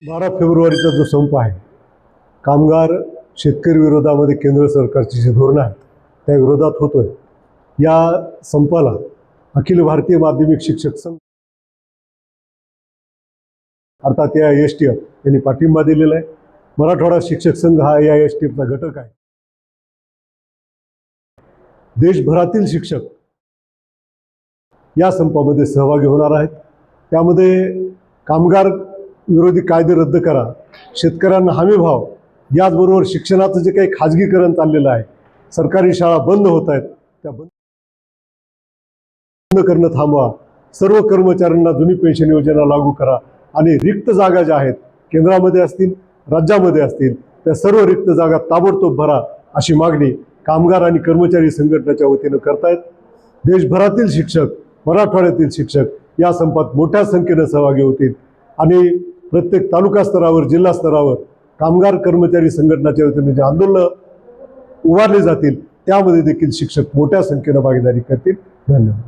12 फेब्रुवारीचा जो संप आहे, कामगार शेतकरी विरोधामध्ये केंद्र सरकारची जी धोरणं आहेत त्या विरोधात होतोय। या संपाला अखिल भारतीय माध्यमिक शिक्षक संघ अर्थात AISTF यांनी पाठिंबा दिलेला आहे। मराठवाडा शिक्षक संघ हा AISTFचा घटक आहे। देशभरातील शिक्षक या संपामध्ये सहभागी होणार आहेत। त्यामध्ये कामगार विरोधी कायदे रद्द करा, शेतकऱ्यांना हमी भाव, याचबरोबर शिक्षणाचं जे काही खाजगीकरण चाललेलं आहे, सरकारी शाळा बंद होत आहेत, त्या बंद करणं थांबवा, सर्व कर्मचाऱ्यांना जुनी पेन्शन योजना लागू करा आणि रिक्त जागा ज्या आहेत केंद्रामध्ये असतील राज्यामध्ये असतील त्या सर्व रिक्त जागा ताबडतोब भरा अशी मागणी कामगार आणि कर्मचारी संघटनेच्या वतीनं करतायत। देशभरातील शिक्षक, मराठवाड्यातील शिक्षक या संपात मोठ्या संख्येने सहभागी होतील आणि प्रत्येक तालुका स्तरावर, जिल्हा स्तरावर कामगार कर्मचारी संघटनेच्या वतीने जे आंदोलन उभारले जातील त्यामध्ये देखील शिक्षक मोठ्या संख्येने भागीदारी करतील। धन्यवाद।